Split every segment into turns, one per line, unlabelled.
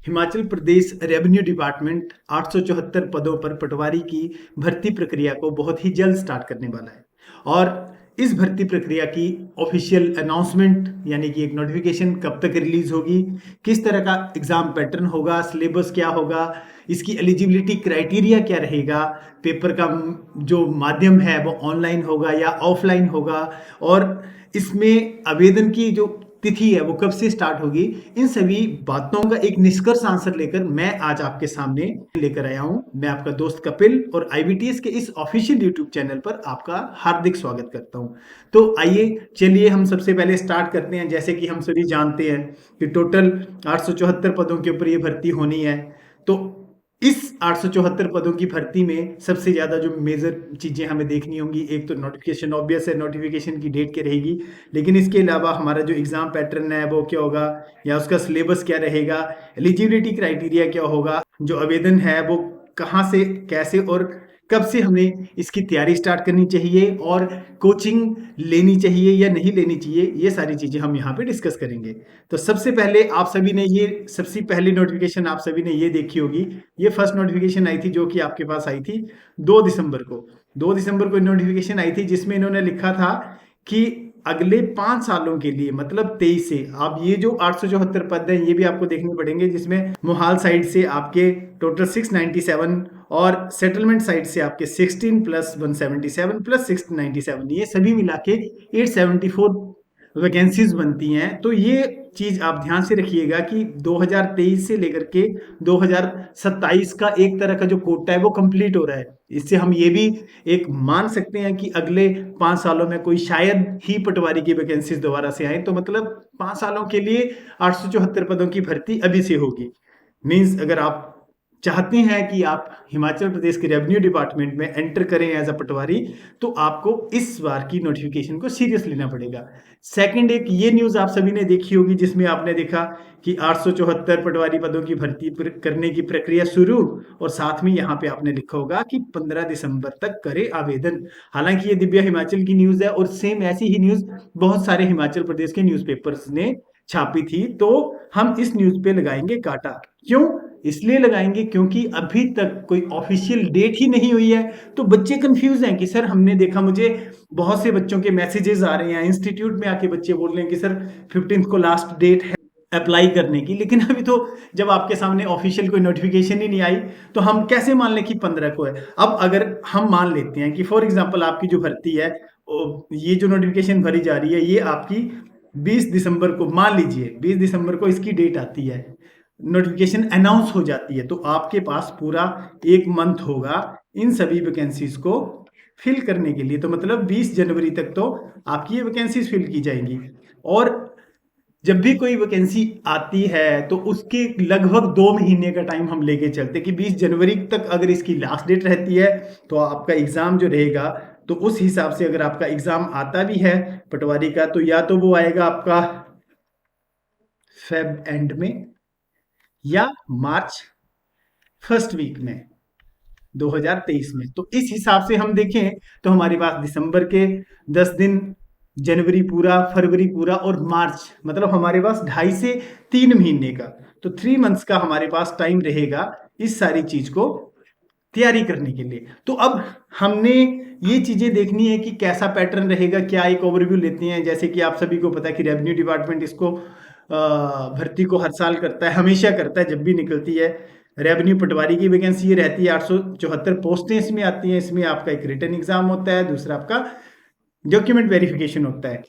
Himachal Pradesh revenue department 874 पदों पर पटवारी की भर्ती प्रक्रिया को बहुत ही जल्द स्टार्ट करने वाला है। और इस भर्ती प्रक्रिया की ऑफिशियल अनाउंसमेंट यानी कि एक नोटिफिकेशन कब तक रिलीज होगी, किस तरह का एग्जाम पैटर्न होगा, सिलेबस क्या होगा, इसकी एलिजिबिलिटी क्राइटेरिया क्या रहेगा, पेपर का जो माध्यम है वो ऑनलाइन होगा या ऑफलाइन होगा, और इसमें आवेदन की जो तिथि है वो कब से स्टार्ट होगी, इन सभी बातों का एक निष्कर्ष आंसर लेकर मैं आज आपके सामने लेकर आया हूं। मैं आपका दोस्त कपिल और आईबीटीएस के इस ऑफिशियल यूट्यूब चैनल पर आपका हार्दिक स्वागत करता हूं। तो आइए चलिए हम सबसे पहले स्टार्ट करते हैं। जैसे कि हम सभी जानते हैं कि टोटल 874 पदों के ऊपर ये भर्ती होनी है। तो इस 874 पदों की भर्ती में सबसे ज्यादा जो मेजर चीजें हमें देखनी होंगी, एक तो नोटिफिकेशन, ऑब्वियस है नोटिफिकेशन की डेट क्या रहेगी, लेकिन इसके अलावा हमारा जो एग्जाम पैटर्न है वो क्या होगा, या उसका सिलेबस क्या रहेगा, एलिजिबिलिटी क्राइटेरिया क्या होगा, जो आवेदन है वो कहाँ से, कैसे और कब से हमें इसकी तैयारी स्टार्ट करनी चाहिए, और कोचिंग लेनी चाहिए या नहीं लेनी चाहिए, ये सारी चीजें हम यहाँ पे डिस्कस करेंगे। तो सबसे पहले आप सभी ने ये सबसे पहली नोटिफिकेशन आप सभी ने ये देखी होगी। ये फर्स्ट नोटिफिकेशन आई थी जो कि आपके पास आई थी 2 दिसंबर को। 2 दिसंबर को नोटिफिकेशन आई थी जिसमें इन्होंने लिखा था कि अगले 5 सालों के लिए, मतलब 23 से, आप ये जो 874 पद हैं ये भी आपको देखने पड़ेंगे, जिसमें मोहाल साइड से आपके टोटल 697 और सेटलमेंट साइड से आपके 16 प्लस 177 प्लस 697, ये सभी मिला के 874 वैकेंसीज बनती हैं। तो ये चीज आप ध्यान से रखिएगा कि 2023 से लेकर के 2027 का एक तरह का जो कोटा है वो कंप्लीट हो रहा है। इससे हम ये भी एक मान सकते हैं कि अगले 5 सालों में कोई शायद ही पटवारी की वैकेंसीज दोबारा से आए। तो मतलब 5 सालों के लिए 874 पदों की भर्ती अभी से होगी। मीन्स अगर आप चाहते हैं कि आप हिमाचल प्रदेश के रेवेन्यू डिपार्टमेंट में एंटर करें एज अ पटवारी, तो आपको इस बार की नोटिफिकेशन को सीरियस लेना पड़ेगा। सेकंड, एक ये न्यूज आप सभी ने देखी होगी जिसमें आपने देखा कि 874 पटवारी पदों की भर्ती करने की प्रक्रिया शुरू, और साथ में यहाँ पे आपने लिखा होगा कि 15 दिसंबर तक करे आवेदन। हालांकि ये दिव्या हिमाचल की न्यूज है और सेम ऐसी ही न्यूज बहुत सारे हिमाचल प्रदेश के न्यूज़पेपर्स ने छापी थी। तो हम इस न्यूज पे लगाएंगे काटा। क्यों इसलिए लगाएंगे क्योंकि अभी तक कोई ऑफिशियल डेट ही नहीं हुई है। तो बच्चे कंफ्यूज हैं कि सर, हमने देखा, मुझे बहुत से बच्चों के मैसेजेस आ रहे हैं, इंस्टीट्यूट में आके बच्चे बोल रहे हैं कि सर 15 को लास्ट डेट है अप्लाई करने की, लेकिन अभी तो जब आपके सामने ऑफिशियल कोई नोटिफिकेशन ही नहीं आई तो हम कैसे मान लें कि 15 को है। अब अगर हम मान लेते हैं कि फॉर एग्जाम्पल आपकी जो भर्ती है, ये जो नोटिफिकेशन भरी जा रही है ये आपकी 20 दिसंबर को, मान लीजिए 20 दिसंबर को इसकी डेट आती है, नोटिफिकेशन अनाउंस हो जाती है, तो आपके पास पूरा 1 मंथ होगा इन सभी वैकेंसीज को फिल करने के लिए। तो मतलब 20 जनवरी तक तो आपकी ये वैकेंसीज फिल की जाएंगी। और जब भी कोई वैकेंसी आती है तो उसके लगभग 2 महीने का टाइम हम लेके चलते कि 20 जनवरी तक अगर इसकी लास्ट डेट रहती है तो आपका एग्जाम जो रहेगा, तो उस हिसाब से अगर आपका एग्जाम आता भी है पटवारी का, तो या तो वो आएगा आपका फेब एंड में या मार्च फर्स्ट वीक में 2023 में। तो इस हिसाब से हम देखें तो हमारे पास दिसंबर के 10 दिन, जनवरी पूरा, फरवरी पूरा और मार्च, मतलब हमारे पास 2.5 से 3 महीने का, तो 3 मंथ्स का हमारे पास टाइम रहेगा इस सारी चीज को तैयारी करने के लिए। तो अब हमने ये चीजें देखनी है कि कैसा पैटर्न रहेगा, क्या एक ओवरव्यू लेते हैं। जैसे कि आप सभी को पता है कि रेवेन्यू डिपार्टमेंट इसको भर्ती को हर साल करता है, हमेशा करता है। जब भी निकलती है रेवेन्यू पटवारी की वैकेंसी, ये रहती है 874 पोस्टें इसमें आती हैं। इसमें आपका एक रिटन एग्जाम होता है, दूसरा आपका डॉक्यूमेंट वेरिफिकेशन होता है।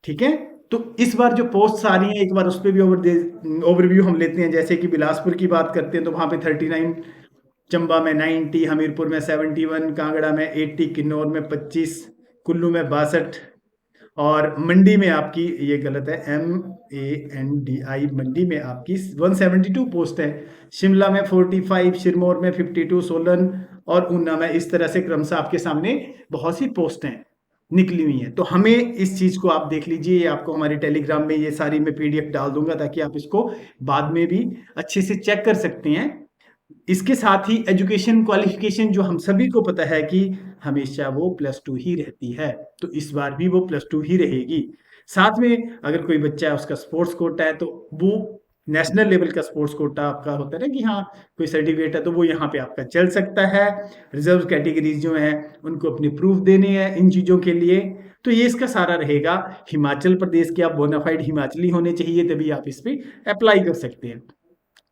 ठीक है, तो इस बार जो पोस्ट आ रही है एक बार उस पर भी ओवरव्यू हम लेते हैं। जैसे कि बिलासपुर की बात करते हैं तो वहां पे 39, चंबा में 90, हमीरपुर में 71, कांगड़ा में 80, किन्नौर में 25, कुल्लू में 62, और मंडी में आपकी, ये गलत है, MANDI, मंडी में आपकी 172 पोस्ट है। शिमला में 45, सिरमौर में 52, सोलन और ऊना में, इस तरह से क्रमशः आपके सामने बहुत सी पोस्टें निकली हुई हैं। तो हमें इस चीज को आप देख लीजिए, आपको हमारे टेलीग्राम में ये सारी मैं PDF डाल दूंगा ताकि आप इसको बाद में भी अच्छे से चेक कर सकते हैं। इसके साथ ही एजुकेशन क्वालिफिकेशन जो हम सभी को पता है कि हमेशा वो +2 ही रहती है, तो इस बार भी वो +2 ही रहेगी। साथ में अगर कोई बच्चा है उसका स्पोर्ट्स कोटा है तो वो नेशनल लेवल का स्पोर्ट्स कोटा आपका होता है ना कि हाँ कोई सर्टिफिकेट है तो वो यहाँ पे आपका चल सकता है। रिजर्व कैटेगरीज जो हैं उनको अपने प्रूफ देने हैं इन चीज़ों के लिए। तो ये इसका सारा रहेगा। हिमाचल प्रदेश के आप बोनाफाइड हिमाचली होने चाहिए तभी आप इस पे अप्लाई कर सकते हैं।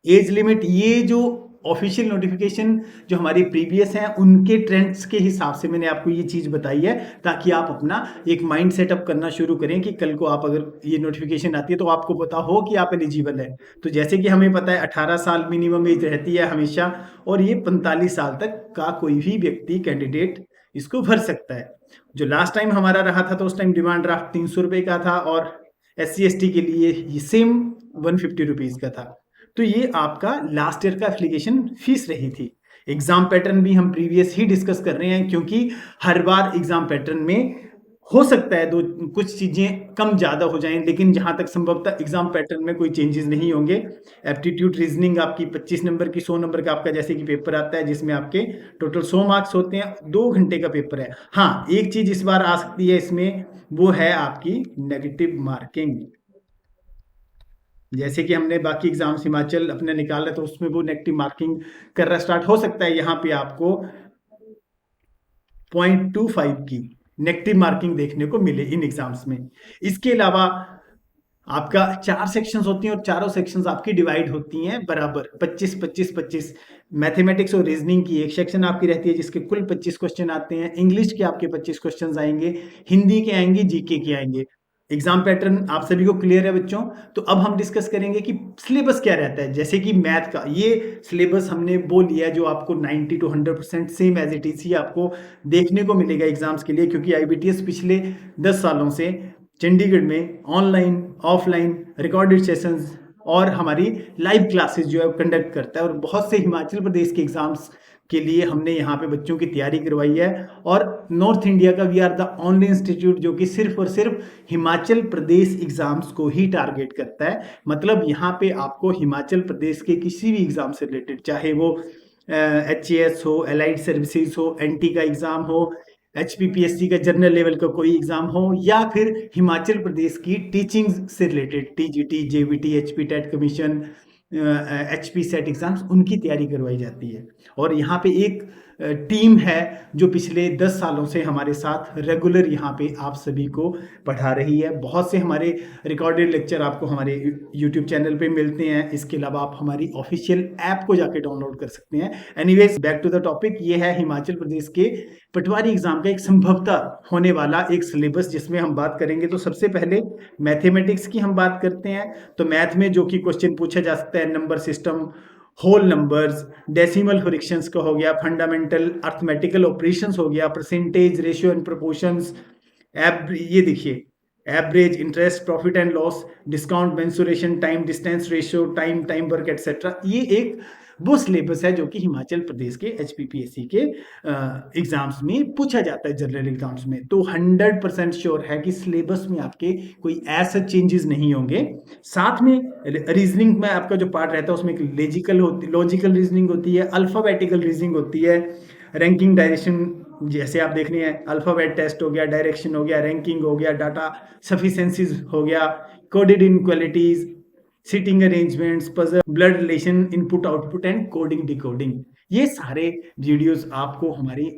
एज लिमिट, ये जो ऑफिशियल नोटिफिकेशन जो हमारी प्रीवियस हैं उनके ट्रेंड्स के हिसाब से मैंने आपको ये चीज़ बताई है, ताकि आप अपना एक माइंड सेटअप करना शुरू करें कि कल को आप अगर ये नोटिफिकेशन आती है तो आपको पता हो कि आप एलिजिबल है। तो जैसे कि हमें पता है 18 साल मिनिमम एज रहती है हमेशा, और ये 45 साल तक का कोई भी व्यक्ति कैंडिडेट इसको भर सकता है। जो लास्ट टाइम हमारा रहा था तो उस टाइम डिमांड ड्राफ्ट 300 रुपये का था, और SC ST के लिए ये सेम 150 रुपीज़ का था। तो ये आपका लास्ट ईयर का एप्लीकेशन फीस रही थी। एग्जाम पैटर्न भी हम प्रीवियस ही डिस्कस कर रहे हैं, क्योंकि हर बार एग्जाम पैटर्न में हो सकता है दो कुछ चीज़ें कम ज़्यादा हो जाएं, लेकिन जहाँ तक संभवतः एग्जाम पैटर्न में कोई चेंजेस नहीं होंगे। एप्टीट्यूड रीजनिंग आपकी 25 नंबर की 100 नंबर का आपका जैसे कि पेपर आता है, जिसमें आपके टोटल 100 मार्क्स होते हैं, 2 घंटे का पेपर है। हाँ, एक चीज़ इस बार आ सकती है इसमें, वो है आपकी नेगेटिव मार्किंग। जैसे कि हमने बाकी एग्जाम्स हिमाचल अपने निकाला तो उसमें वो नेगेटिव मार्किंग करना स्टार्ट हो सकता है। यहाँ पे आपको 0.25 की नेगेटिव मार्किंग देखने को मिले इन एग्जाम्स में। इसके अलावा आपका 4 सेक्शंस होती हैं और चारों सेक्शंस आपकी डिवाइड होती हैं बराबर 25-25-25। मैथमेटिक्स और रीजनिंग की एक सेक्शन आपकी रहती है जिसके कुल 25 क्वेश्चन आते हैं। इंग्लिश के आपके 25 क्वेश्चन आएंगे, हिंदी के आएंगे, जीके के आएंगे। एग्जाम पैटर्न आप सभी को क्लियर है बच्चों। तो अब हम डिस्कस करेंगे कि सिलेबस क्या रहता है। जैसे कि मैथ का ये सिलेबस हमने वो लिया है जो आपको 90 to 100% same as it is ही आपको देखने को मिलेगा एग्जाम्स के लिए, क्योंकि IBTS पिछले 10 सालों से चंडीगढ़ में ऑनलाइन ऑफलाइन रिकॉर्डेड सेशंस और हमारी लाइव क्लासेस जो है कंडक्ट करता है। और बहुत से हिमाचल प्रदेश के एग्जाम्स के लिए हमने यहाँ पे बच्चों की तैयारी करवाई है। और नॉर्थ इंडिया का we are the only institute जो कि सिर्फ और सिर्फ हिमाचल प्रदेश एग्जाम्स को ही टारगेट करता है। मतलब यहाँ पे आपको हिमाचल प्रदेश के किसी भी एग्जाम से रिलेटेड, चाहे वो HAS हो, एलाइड सर्विसेज हो, NT का एग्जाम हो, HPPSC का जनरल लेवल का कोई एग्जाम हो, या फिर हिमाचल प्रदेश की टीचिंग से related TGT, JVT, HP TET commission, HP SET exams, उनकी तैयारी करवाई जाती है। और यहाँ पे एक टीम है जो पिछले 10 सालों से हमारे साथ रेगुलर यहाँ पे आप सभी को पढ़ा रही है। बहुत से हमारे रिकॉर्डेड लेक्चर आपको हमारे YouTube चैनल पे मिलते हैं। इसके अलावा आप हमारी ऑफिशियल ऐप को जाके डाउनलोड कर सकते हैं। Anyways, back to the topic. ये है हिमाचल प्रदेश के पटवारी एग्जाम का एक संभवतः होने वाला एक सिलेबस जिसमें हम बात करेंगे। तो सबसे पहले मैथमेटिक्स की हम बात करते हैं। तो मैथ में जो कि क्वेश्चन पूछा जा सकता है, number system, whole numbers, decimal fractions का हो गया, फंडामेंटल अर्थमेटिकल ऑपरेशंस हो गया, परसेंटेज, रेशियो एंड प्रोपोर्शंस, ये देखिए average, interest, profit and loss, discount, mensuration, time distance ratio, time work etcetera. ये एक वो सिलेबस है जो कि हिमाचल प्रदेश के HPPSC के एग्जाम्स में पूछा जाता है, जनरल एग्जाम्स में। तो 100% श्योर है कि सिलेबस में आपके कोई ऐसा चेंजेस नहीं होंगे। साथ में रीजनिंग में आपका जो पार्ट रहता है उसमें लॉजिकल रीजनिंग होती है, अल्फाबेटिकल रीजनिंग होती है, रैंकिंग, डायरेक्शन, जैसे आप देख रहे हैं अल्फाबेट टेस्ट हो गया, डायरेक्शन हो गया, रैंकिंग हो गया, डाटा सफिशिएंसीज हो गया, coded inequalities, sitting arrangements, puzzle, blood relation, input output and coding decoding. ये सारे वीडियोस आपको हमारी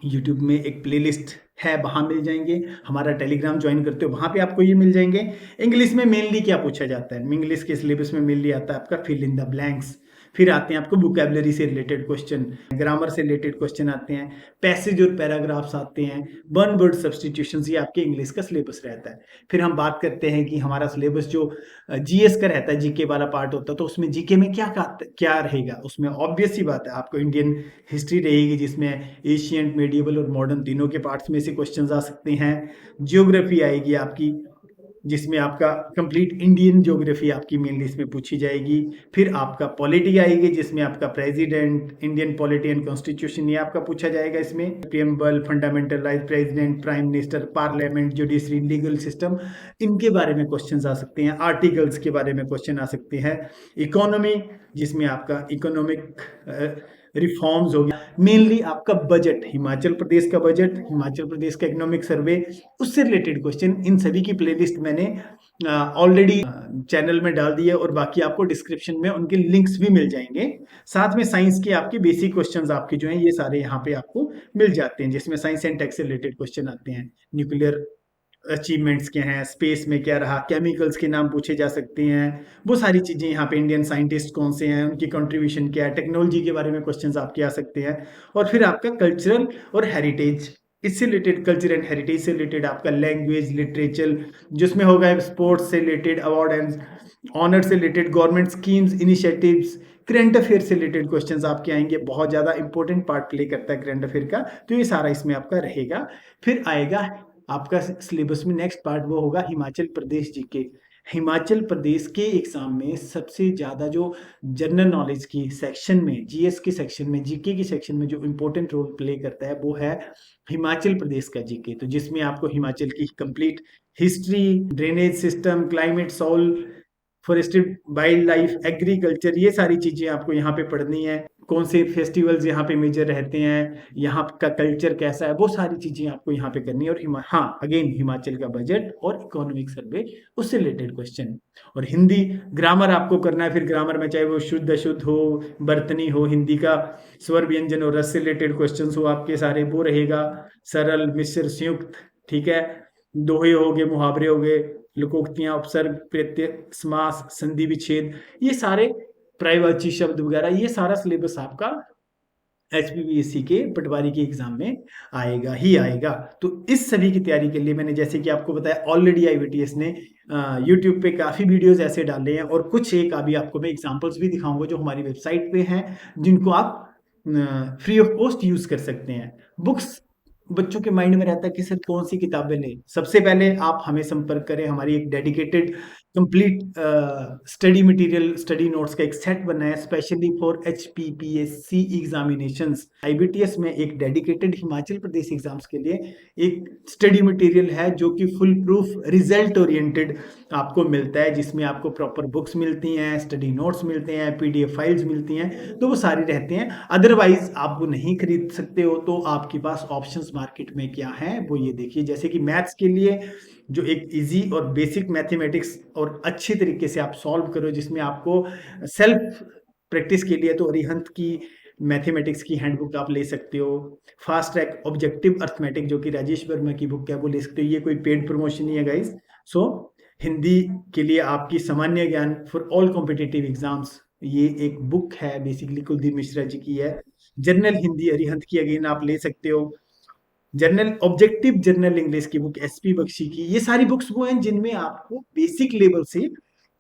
YouTube में एक प्लेलिस्ट है, वहां मिल जाएंगे। हमारा टेलीग्राम ज्वाइन करते हो वहां पे आपको ये मिल जाएंगे। इंग्लिश में मेनली क्या पूछा जाता है, इंग्लिश के सिलेबस में मेनली आता है आपका फिल इन द ब्लैंक्स। फिर आते हैं आपको वोकैबुलरी से रिलेटेड क्वेश्चन, ग्रामर से रिलेटेड क्वेश्चन आते हैं, पैसेज और पैराग्राफ्स आते हैं, वन वर्ड सब्सटीट्यूशन, ये आपके इंग्लिश का सिलेबस रहता है। फिर हम बात करते हैं कि हमारा सिलेबस जो GS का रहता है, जीके वाला पार्ट होता है, तो उसमें जीके में क्या क्या रहेगा। उसमें ऑब्वियस सी बात है आपको इंडियन हिस्ट्री रहेगी, जिसमें एशियंट, मेडिएवल और मॉडर्न तीनों के पार्ट्स में से क्वेश्चंस आ सकते हैं। ज्योग्राफी आएगी आपकी, जिसमें आपका कंप्लीट इंडियन ज्योग्राफी आपकी मेनली इसमें पूछी जाएगी। फिर आपका पॉलिटी आएगी, जिसमें आपका president, Indian polity and constitution, ये आपका पूछा जाएगा। इसमें preamble, fundamental right, president, prime minister, parliament, judiciary, legal system, इनके बारे में क्वेश्चन आ सकते हैं। आर्टिकल्स के बारे में क्वेश्चन आ सकते हैं। इकोनॉमी, जिसमें आपका इकोनॉमिक रिफॉर्म्स हो गया, मेनली आपका बजट, हिमाचल प्रदेश का बजट, हिमाचल प्रदेश का इकोनॉमिक सर्वे, उससे रिलेटेड क्वेश्चन, इन सभी की प्लेलिस्ट मैंने ऑलरेडी चैनल में डाल दी है और बाकी आपको डिस्क्रिप्शन में उनके लिंक्स भी मिल जाएंगे। साथ में साइंस के आपके बेसिक क्वेश्चंस आपके जो हैं ये सारे यहाँ पे आपको मिल जाते हैं, जिसमें साइंस एंड टेक से रिलेटेड क्वेश्चन आते हैं, न्यूक्लियर अचीवमेंट्स क्या हैं, स्पेस में क्या रहा, केमिकल्स के नाम पूछे जा सकते हैं, वो सारी चीज़ें यहाँ पे, इंडियन साइंटिस्ट कौन से हैं, उनकी कंट्रीब्यूशन क्या है, टेक्नोलॉजी के बारे में क्वेश्चंस आपके आ सकते हैं। और फिर आपका कल्चरल और हेरिटेज, इससे रिलेटेड, कल्चर एंड हेरिटेज से रिलेटेड आपका लैंग्वेज, लिटरेचर, जिसमें होगा स्पोर्ट्स से रिलेटेड, अवार्ड एंड ऑनर से related, government schemes, initiatives, current affair से रिलेटेड क्वेश्चंस आपके आएंगे। बहुत ज़्यादा इंपॉर्टेंट पार्ट प्ले करता है करंट अफेयर का, तो ये सारा इसमें आपका रहेगा। फिर आएगा आपका सिलेबस में नेक्स्ट पार्ट, वो होगा हिमाचल प्रदेश जीके। हिमाचल प्रदेश के एग्जाम में सबसे ज़्यादा जो जनरल नॉलेज की सेक्शन में, जीएस के सेक्शन में, जीके की सेक्शन में जो इम्पोर्टेंट रोल प्ले करता है वो है हिमाचल प्रदेश का जीके। तो जिसमें आपको हिमाचल की complete history, drainage system, climate, soil, forested, wild life, agriculture, ये सारी चीजें आपको यहाँ पे पढ़नी है। कौन से फेस्टिवल्स यहाँ पे मेजर रहते हैं, यहाँ का कल्चर कैसा है, वो सारी चीजें आपको यहाँ पे करनी है। और हाँ, अगेन हिमाचल का बजट और इकोनॉमिक सर्वे, उससे रिलेटेड क्वेश्चन। और हिंदी ग्रामर आपको करना है। फिर ग्रामर में चाहे वो शुद्ध अशुद्ध हो, बर्तनी हो, हिंदी का स्वर व्यंजन और रस से रिलेटेड क्वेश्चन हो आपके सारे, वो रहेगा। सरल, मिश्र, संयुक्त, ठीक है, दोहे हो गए, मुहावरे हो गए, लोकोक्तियां, उपसर्ग, प्रत्यय, समास, संधि विच्छेद, ये सारे पर्यायवाची शब्द वगैरह, ये सारा सिलेबस आपका HPPSC के पटवारी के एग्जाम में आएगा ही आएगा। तो इस सभी की तैयारी के लिए मैंने, जैसे कि आपको बताया, ऑलरेडी IBTS ने यूट्यूब पे काफ़ी वीडियोस ऐसे डाले हैं, और कुछ एक अभी आपको मैं एग्जांपल्स भी दिखाऊंगा जो हमारी वेबसाइट पे हैं, जिनको आप फ्री ऑफ कॉस्ट यूज़ कर सकते हैं। बुक्स, बच्चों के माइंड में रहता है कि सर कौन सी किताबें लें। सबसे पहले आप हमें संपर्क करें, हमारी एक dedicated complete study material, study notes का एक सेट बना है specially for HPPSC examinations. IBTS में एक डेडिकेटेड हिमाचल प्रदेश एग्जाम्स के लिए एक स्टडी मटेरियल है जो कि फुल प्रूफ रिजल्ट ओरिएंटेड आपको मिलता है, जिसमें आपको प्रॉपर बुक्स मिलती हैं, स्टडी नोट्स मिलते हैं, PDF फाइल्स मिलती हैं, तो वो सारी रहते हैं। अदरवाइज आप वो नहीं खरीद सकते हो, तो आपके पास ऑप्शंस मार्केट में क्या है वो ये देखिए। जैसे कि मैथ्स के लिए जो एक इजी और बेसिक मैथमेटिक्स और अच्छी तरीके से आप सॉल्व करो, जिसमें आपको सेल्फ प्रैक्टिस के लिए तो अरिहंत की मैथमेटिक्स की हैंडबुक आप ले सकते हो। फास्ट ट्रैक ऑब्जेक्टिव अर्थमेटिक जो कि राजेश वर्मा की बुक है वो ले सकते हो। ये कोई पेड प्रमोशन नहीं है गाइस। सो हिंदी के लिए आपकी सामान्य ज्ञान फॉर ऑल कॉम्पिटिटिव एग्जाम्स, ये एक बुक है, बेसिकली कुलदीप मिश्रा जी की है। जनरल हिंदी अरिहंत की अगेन आप ले सकते हो। जर्नल ऑब्जेक्टिव जर्नल इंग्लिश की बुक SP बख्शी की, ये सारी बुक्स वो हैं जिनमें आपको बेसिक लेवल से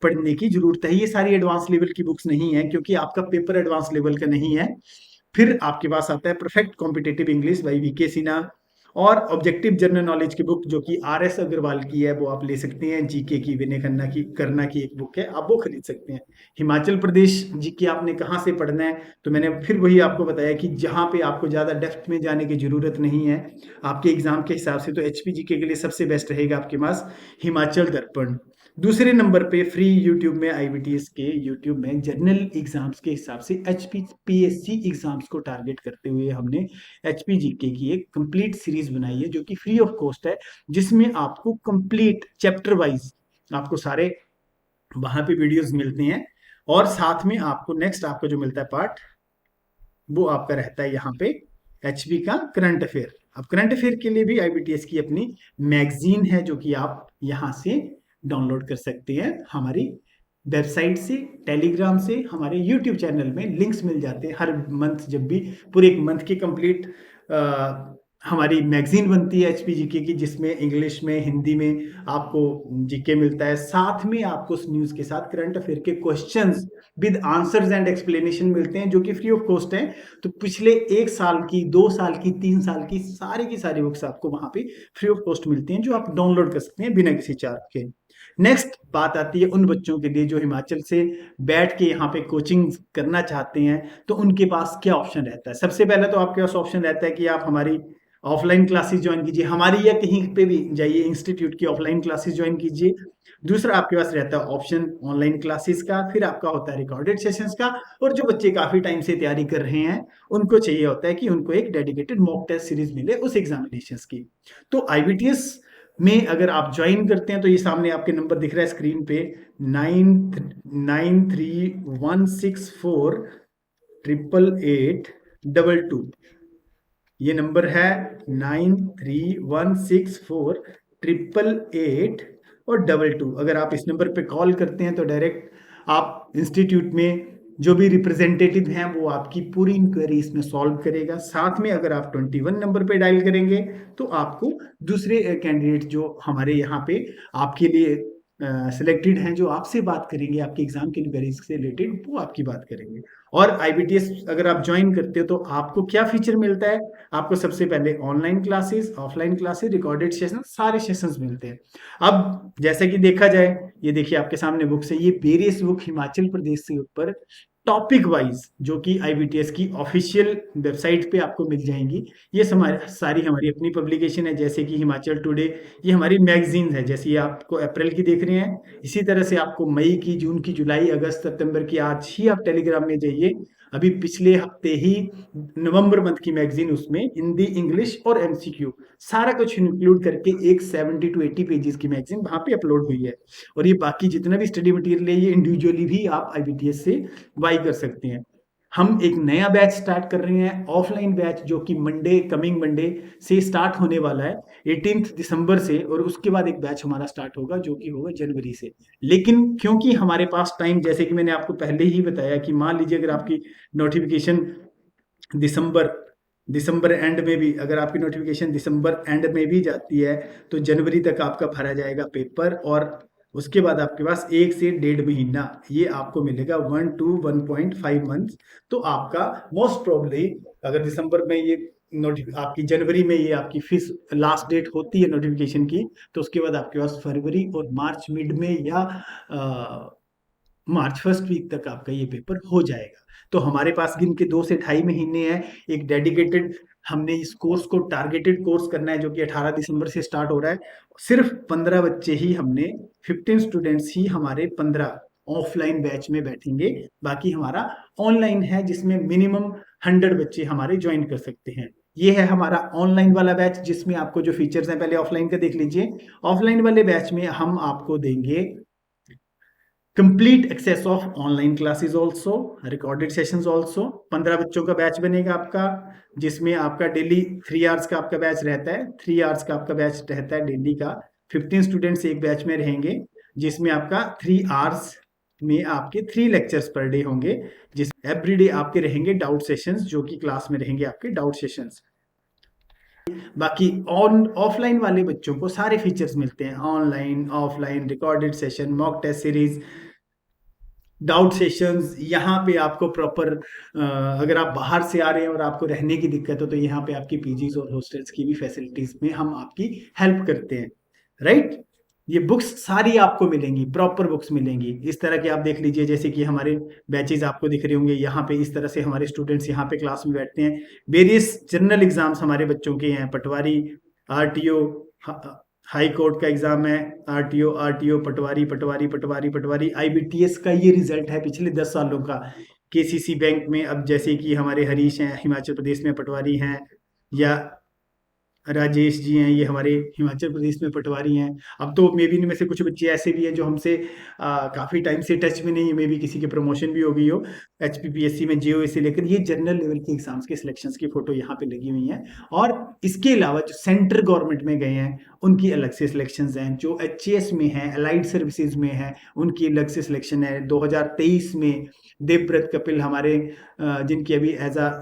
पढ़ने की जरूरत है। ये सारी एडवांस लेवल की बुक्स नहीं है, क्योंकि आपका पेपर एडवांस लेवल का नहीं है। फिर आपके पास आता है perfect competitive English by VK Sinha, और ऑब्जेक्टिव जनरल नॉलेज की बुक जो कि RS अग्रवाल की है, वो आप ले सकते हैं। GK की विनय खन्ना की करना की एक बुक है, आप वो खरीद सकते हैं। हिमाचल प्रदेश GK आपने कहाँ से पढ़ना है, तो मैंने फिर वही आपको बताया कि जहाँ पे आपको ज़्यादा डेप्थ में जाने की ज़रूरत नहीं है आपके एग्जाम के हिसाब से, तो HP GK के लिए सबसे बेस्ट रहेगा आपके पास हिमाचल दर्पण। दूसरे नंबर पे फ्री यूट्यूब में IBTS के यूट्यूब में जनरल एग्जाम्स के हिसाब से HPPSC एग्जाम्स को टारगेट करते हुए हमने HP GK की एक कंप्लीट सीरीज बनाई है जो कि फ्री ऑफ कॉस्ट है, जिसमें आपको कंप्लीट चैप्टर वाइज आपको सारे वहां पे वीडियोस मिलते हैं। और साथ में आपको नेक्स्ट आपका जो मिलता है पार्ट, वो आपका रहता है यहाँ पे HP का करंट अफेयर। अब करंट अफेयर के लिए भी IBTS की अपनी मैगजीन है जो कि आप यहाँ से डाउनलोड कर सकते हैं। हमारी वेबसाइट से, टेलीग्राम से, हमारे यूट्यूब चैनल में लिंक्स मिल जाते हैं। हर मंथ जब भी पूरे एक मंथ की कंप्लीट हमारी मैगजीन बनती है HP GK की, जिसमें इंग्लिश में, हिंदी में आपको GK मिलता है। साथ में आपको उस न्यूज़ के साथ करंट अफेयर के questions with answers and explanation मिलते हैं जो कि फ्री ऑफ कॉस्ट है। तो पिछले 1 साल की, 2 साल की, 3 साल की सारी बुक्स आपको वहां पे फ्री ऑफ कॉस्ट मिलती हैं, जो आप डाउनलोड कर सकते हैं बिना किसी चार्ज के। नेक्स्ट बात आती है उन बच्चों के लिए जो हिमाचल से बैठ के यहाँ पे कोचिंग करना चाहते हैं, तो उनके पास क्या ऑप्शन रहता है। सबसे पहले तो आपके पास ऑप्शन रहता है कि आप हमारी ऑफलाइन क्लासेस ज्वाइन कीजिए, हमारी या कहीं पे भी जाइए इंस्टीट्यूट की ऑफलाइन क्लासेस ज्वाइन कीजिए। दूसरा आपके पास रहता है ऑप्शन ऑनलाइन क्लासेस का, फिर आपका होता है रिकॉर्डेड सेशंस का, और जो बच्चे काफी टाइम से तैयारी कर रहे हैं उनको चाहिए होता है कि उनको एक डेडिकेटेड मॉक टेस्ट सीरीज मिले उस एग्जामिनेशंस की। तो आईबीटीएस में अगर आप ज्वाइन करते हैं तो ये सामने आपके नंबर दिख रहा है स्क्रीन पे, 9316488822। ये नंबर है 93164888 और 22। अगर आप इस नंबर पे कॉल करते हैं तो डायरेक्ट आप इंस्टीट्यूट में जो भी रिप्रेजेंटेटिव हैं वो आपकी पूरी इंक्वायरी इसमें सॉल्व करेगा। साथ में अगर आप 21 नंबर पे डायल करेंगे तो आपको दूसरे कैंडिडेट जो हमारे यहाँ पे आपके लिए सिलेक्टेड हैं, जो आपसे बात करेंगे, आपके एग्जाम की इंक्वायरी से रिलेटेड वो आपकी बात करेंगे। और आईबीटीएस अगर आप ज्वाइन करते हो तो आपको क्या फीचर मिलता है, आपको सबसे पहले online classes, offline classes, recorded session, सारे सेशंस मिलते हैं। अब जैसे कि देखा जाए, ये देखिए आपके सामने बुक्स है, ये वेरियस बुक हिमाचल प्रदेश से ऊपर टॉपिक वाइज जो कि आईबीटीएस की ऑफिशियल वेबसाइट पे आपको मिल जाएंगी। ये सारी हमारी अपनी पब्लिकेशन है, जैसे कि हिमाचल टुडे, ये हमारी मैगजीन है, जैसे ये आपको अप्रैल की देख रहे हैं, इसी तरह से आपको मई की, जून की, जुलाई, अगस्त, सितंबर की, आज ही आप टेलीग्राम में जाइए, अभी पिछले हफ्ते ही नवंबर मंथ की मैगजीन, उसमें हिंदी, इंग्लिश और एमसीक्यू सारा कुछ इंक्लूड करके एक 70 to 80 पेजेस की मैगजीन वहां पे अपलोड हुई है। और ये बाकी जितना भी स्टडी मटेरियल है ये इंडिविजुअली भी आप आईबीटीएस से बाई कर सकते हैं। हम एक नया बैच स्टार्ट कर रहे हैं, ऑफलाइन बैच, जो कि कमिंग मंडे से स्टार्ट होने वाला है, 18 दिसंबर से, और उसके बाद एक बैच हमारा स्टार्ट होगा जो कि होगा जनवरी से। लेकिन क्योंकि हमारे पास टाइम, जैसे कि मैंने आपको पहले ही बताया कि मान लीजिए अगर आपकी नोटिफिकेशन दिसंबर एंड में भी, अगर आपकी नोटिफिकेशन दिसंबर एंड में भी जाती है तो जनवरी तक आपका भरा जाएगा पेपर, और उसके बाद आपके पास 1 से 1.5 महीना ये आपको मिलेगा, 1 to 1.5 मंथ। तो आपका मोस्ट प्रोबेबली अगर दिसंबर में ये आपकी जनवरी में ये आपकी फीस लास्ट डेट होती है नोटिफिकेशन की, तो उसके बाद आपके पास फरवरी और मार्च मिड में या मार्च फर्स्ट वीक तक आपका ये पेपर हो जाएगा। तो हमारे पास गिन के 2 से 2.5 महीने हैं। एक डेडिकेटेड, हमने इस कोर्स को टारगेटेड कोर्स करना है जो कि 18 दिसंबर से स्टार्ट हो रहा है। सिर्फ 15 बच्चे ही हमने, 15 स्टूडेंट्स ही हमारे 15 ऑफलाइन बैच में बैठेंगे, बाकी हमारा ऑनलाइन है जिसमें मिनिमम 100 बच्चे हमारे ज्वाइन कर सकते हैं। ये है हमारा ऑनलाइन वाला बैच जिसमें आपको जो फीचर्स हैं, पहले ऑफलाइन का देख लीजिए। ऑफलाइन वाले बैच में हम आपको देंगे complete access of online classes also, recorded sessions also. 15 बच्चों का बैच बनेगा आपका, जिसमें आपका डेली 3 आवर्स का आपका बैच रहता है, 3 आवर्स का आपका बैच रहता है डेली का। 15 स्टूडेंट्स एक बैच में रहेंगे, जिसमें आपका 3 आवर्स में आपके 3 लेक्चर्स पर डे होंगे, जिस एवरीडे आपके रहेंगे डाउट सेशंस, जो कि क्लास में रहेंगे आपके डाउट सेशंस। बाकी ऑफलाइन वाले बच्चों को सारे फीचर्स मिलते हैं, online, offline, recorded session, mock test series, doubt sessions. यहाँ पे आपको प्रॉपर, अगर आप बाहर से आ रहे हैं और आपको रहने की दिक्कत हो तो यहाँ पे आपकी पीजीज और हॉस्टल्स की भी फैसिलिटीज में हम आपकी हेल्प करते हैं, राइट। ये बुक्स सारी आपको मिलेंगी, प्रॉपर बुक्स मिलेंगी। इस तरह के आप देख लीजिए, जैसे कि हमारे बैचेज आपको दिख रहे होंगे यहाँ पे, इस तरह से हमारे स्टूडेंट्स यहाँ पे क्लास में बैठते हैं। वेरियस जनरल एग्जाम्स हमारे बच्चों के हैं, पटवारी, आरटीओ, हाई कोर्ट का एग्जाम है, आरटीओ, पटवारी। आईबीटीएस का ये रिजल्ट है पिछले 10 सालों का। केसीसी बैंक में, अब जैसे कि हमारे हरीश हैं, हिमाचल प्रदेश में पटवारी हैं, या राजेश जी हैं, ये हमारे हिमाचल प्रदेश में पटवारी हैं। अब तो मे बी इनमें से कुछ बच्चे ऐसे भी हैं जो हमसे काफ़ी टाइम से टच में नहीं है, मे बी किसी की प्रमोशन भी हो गई हो एचपीपीएससी में, जेओए से लेकर। ये जनरल लेवल के एग्जाम्स के सिलेक्शंस की फोटो यहाँ पे लगी हुई हैं। और इसके अलावा जो सेंट्रल गवर्नमेंट में गए हैं उनकी अलग से सिलेक्शंस हैं, जो एचएएस में हैं, अलाइड सर्विसेज में हैं, उनकी अलग से सिलेक्शन है। 2023 में देवव्रत कपिल हमारे, जिनकी अभी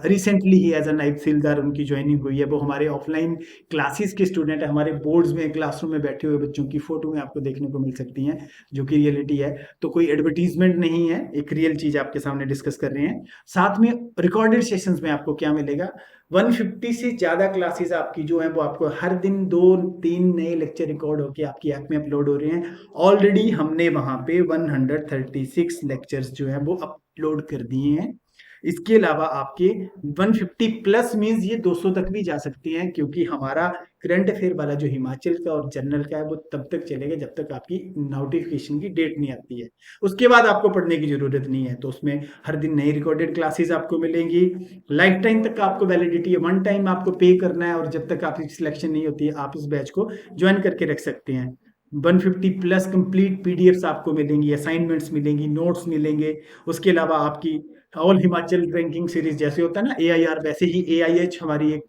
रिसेंटली ही एज अ नायब तहसीलदार उनकी ज्वाइनिंग हुई है, वो हमारे ऑफलाइन क्लासेस के स्टूडेंट है। हमारे बोर्ड्स में, क्लासरूम में बैठे हुए बच्चों की फोटो में आपको देखने को मिल सकती हैं, जो कि रियलिटी है। तो कोई एडवर्टीजमेंट नहीं है, एक रियल चीज आपके सामने डिस्कस कर रहे हैं। साथ में रिकॉर्डेड सेशंस में आपको क्या मिलेगा, 150 से ज्यादा क्लासेस आपकी जो है वो आपको हर दिन 2-3 नए लेक्चर रिकॉर्ड होके आपकी ऐप में अपलोड हो रहे हैं। ऑलरेडी हमने वहां पे 136 लेक्चर्स जो है वो अपलोड कर दिए हैं। इसके अलावा आपके 150 प्लस मीन्स ये 200 तक भी जा सकती हैं, क्योंकि हमारा करंट अफेयर वाला जो हिमाचल का और जनरल का है वो तब तक चलेगा जब तक आपकी नोटिफिकेशन की डेट नहीं आती है। उसके बाद आपको पढ़ने की जरूरत नहीं है। तो उसमें हर दिन नई रिकॉर्डेड क्लासेस आपको मिलेंगी। लाइफ टाइम तक का आपको वैलिडिटी है, वन टाइम आपको पे करना है, और जब तक आपकी सिलेक्शन नहीं होती है आप इस बैच को ज्वाइन करके रख सकते हैं। 150 प्लस कंप्लीट पीडीएफ्स आपको मिलेंगी, असाइनमेंट्स मिलेंगी, नोट्स मिलेंगे। उसके अलावा आपकी ऑल हिमाचल रैंकिंग सीरीज जैसे होता है ना AIR, वैसे ही AIH हमारी एक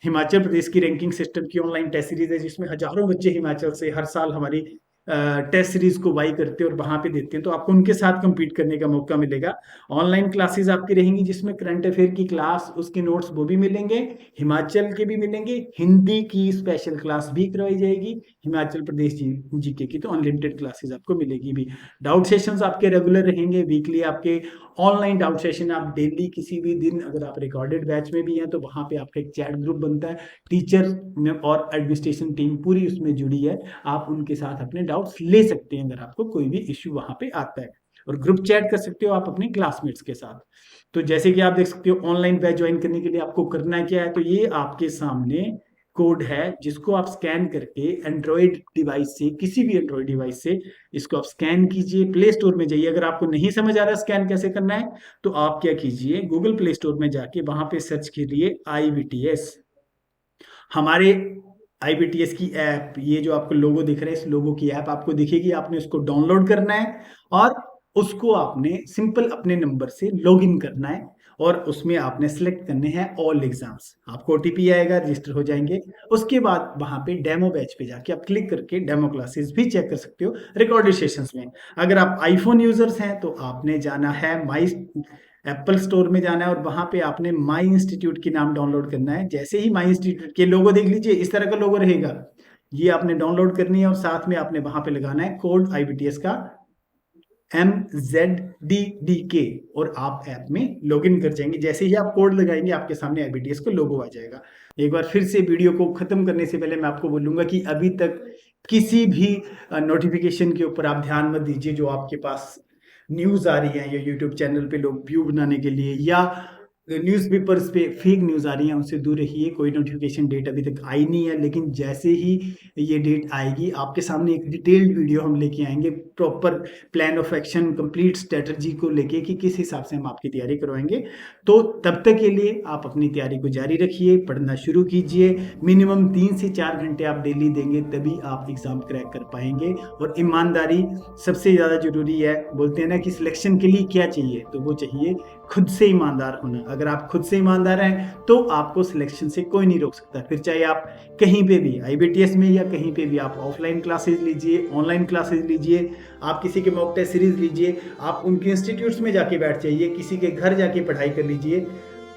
हिमाचल प्रदेश की रैंकिंग सिस्टम की ऑनलाइन टेस्ट सीरीज है, जिसमें हजारों बच्चे हिमाचल से हर साल हमारी टेस्ट सीरीज को बाई करते हैं और वहां पे देते हैं। तो आपको उनके साथ compete करने का मौका मिलेगा। ऑनलाइन क्लासेस आपकी रहेंगी जिसमें करंट अफेयर की क्लास, उसके नोट्स वो भी मिलेंगे, हिमाचल के भी मिलेंगे, हिंदी की स्पेशल क्लास भी करवाई जाएगी, हिमाचल प्रदेश जीके की तो अनलिमिटेड क्लासेस आपको मिलेगी भी। डाउट सेशंस आपके रेगुलर रहेंगे, वीकली आपके ऑनलाइन डाउट सेशन। आप डेली किसी भी दिन अगर आप रिकॉर्डेड बैच में भी हैं तो वहां पे आपका एक चैट ग्रुप बनता है, टीचर और एडमिनिस्ट्रेशन टीम पूरी उसमें जुड़ी है। आप उनके साथ अपने डाउट्स ले सकते हैं अगर आपको कोई भी इश्यू वहां पे आता है, और ग्रुप चैट कर सकते हो आप अपने क्लासमेट्स के साथ। तो जैसे कि आप देख सकते हो ऑनलाइन बैच ज्वाइन करने के लिए आपको करना क्या है, तो ये आपके सामने कोड है जिसको आप स्कैन करके एंड्रॉइड डिवाइस से, किसी भी एंड्रॉइड डिवाइस से इसको आप स्कैन कीजिए। प्ले स्टोर में जाइए, अगर आपको नहीं समझ आ रहा स्कैन कैसे करना है तो आप क्या कीजिए, गूगल प्ले स्टोर में जाके वहां पे सर्च कीजिए IBTS। हमारे IBTS की ऐप, ये जो आपको लोगो दिख रहा है, इस लोगो की ऐप आपको दिखेगी, आपने उसको डाउनलोड करना है और उसको आपने सिंपल अपने नंबर से लॉगिन करना है, और उसमें आपने सेलेक्ट करने हैं ऑल एग्जाम्स। आपको OTP आएगा, रजिस्टर हो जाएंगे। उसके बाद वहां पे डेमो बैच पे जाके आप क्लिक करके डेमो क्लासेस भी चेक कर सकते हो रिकॉर्डेड सेशंस में। अगर आप आईफोन यूजर्स हैं तो आपने जाना है एप्पल स्टोर में जाना है और वहां पे आपने माई इंस्टीट्यूट की नाम डाउनलोड करना है। जैसे ही माई इंस्टीट्यूट के लोगो देख लीजिए, इस तरह का लोगो रहेगा, ये आपने डाउनलोड करनी है और साथ में आपने वहां पे लगाना है कोड IBTS का MZDDK, और आप ऐप में लॉगिन कर जाएंगे। जैसे ही आप कोड लगाएंगे आपके सामने IBTS का लोगो आ जाएगा। एक बार फिर से वीडियो को खत्म करने से पहले मैं आपको बोलूंगा कि अभी तक किसी भी नोटिफिकेशन के ऊपर आप ध्यान मत दीजिए जो आपके पास न्यूज आ रही है या यूट्यूब चैनल पे लोग व्यू बनाने के लिए या न्यूज़पेपर्स पे फेक न्यूज़ आ रही है, उनसे दूर रहिए। कोई नोटिफिकेशन डेट अभी तक आई नहीं है, लेकिन जैसे ही ये डेट आएगी आपके सामने एक डिटेल्ड वीडियो हम लेके आएंगे, proper plan of action, complete strategy को लेके कि किस हिसाब से हम आपकी तैयारी करवाएंगे। तो तब तक के लिए आप अपनी तैयारी को जारी रखिए, पढ़ना शुरू कीजिए। मिनिमम 3 से 4 घंटे आप डेली देंगे तभी आप एग्जाम क्रैक कर पाएंगे। और ईमानदारी सबसे ज़्यादा जरूरी है। बोलते हैं ना कि सिलेक्शन के लिए क्या चाहिए, तो वो चाहिए खुद से ईमानदार होना। अगर आप खुद से ईमानदार हैं तो आपको सिलेक्शन से कोई नहीं रोक सकता। फिर चाहे आप कहीं पे भी IBTS में या कहीं पे भी आप ऑफलाइन क्लासेस लीजिए, ऑनलाइन क्लासेस लीजिए, आप किसी के मॉक टेस्ट सीरीज लीजिए, आप उनके इंस्टीट्यूट्स में जाके बैठ जाइए, किसी के घर जाके पढ़ाई कर लीजिए,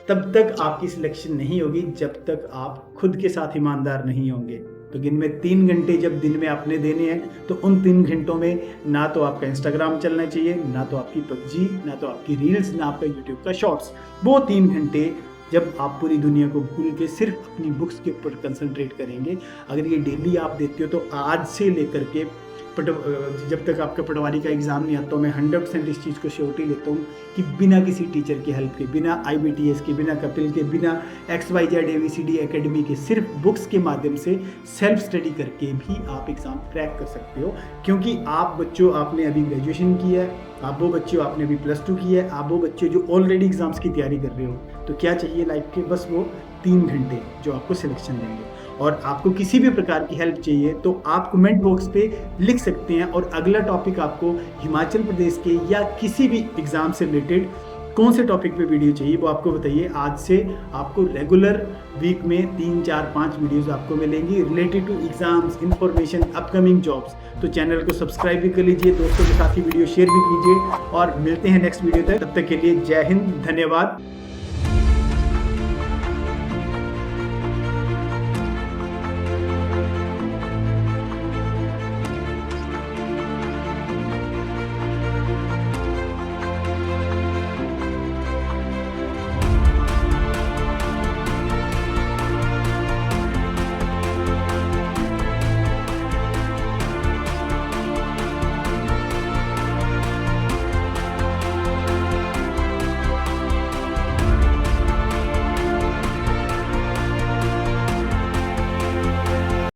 तब तक आपकी सिलेक्शन नहीं होगी जब तक आप खुद के साथ ईमानदार नहीं होंगे। तो दिन में 3 घंटे जब दिन में आपने देने हैं तो उन 3 घंटों में ना तो आपका इंस्टाग्राम चलना चाहिए, ना तो आपकी PUBG, ना तो आपकी रील्स, ना आपका यूट्यूब का शॉर्ट्स। वो 3 घंटे जब आप पूरी दुनिया को भूल के सिर्फ अपनी बुक्स के ऊपर कंसंट्रेट करेंगे, अगर ये डेली आप देते हो तो आज से लेकर के जब तक आपका पटवारी का एग्जाम नहीं आता, मैं 100% इस चीज़ को श्योरिटी लेता हूँ कि बिना किसी टीचर की हेल्प के, बिना IBTS के, बिना कपिल के, बिना XYZ ABCD एकेडमी के, सिर्फ बुक्स के माध्यम से सेल्फ स्टडी करके भी आप एग्जाम क्रैक कर सकते हो। क्योंकि आप बच्चों, आपने अभी ग्रेजुएशन की है, आप वो बच्चे आपने अभी +2 की है, आप वो बच्चे जो ऑलरेडी एग्जाम्स की तैयारी कर रहे हो, तो क्या चाहिए लाइफ के, बस वो 3 घंटे जो आपको सिलेक्शन देंगे। और आपको किसी भी प्रकार की हेल्प चाहिए तो आप कमेंट बॉक्स पे लिख सकते हैं, और अगला टॉपिक आपको हिमाचल प्रदेश के या किसी भी एग्जाम से रिलेटेड कौन से टॉपिक पे वीडियो चाहिए वो आपको बताइए। आज से आपको रेगुलर वीक में 3, 4, 5 वीडियोस आपको मिलेंगी related to exams, information, upcoming jobs. तो चैनल को सब्सक्राइब भी कर लीजिए, दोस्तों के साथ ही वीडियो शेयर भी कीजिए, और मिलते हैं नेक्स्ट वीडियो तक। तब तक के लिए जय हिंद, धन्यवाद।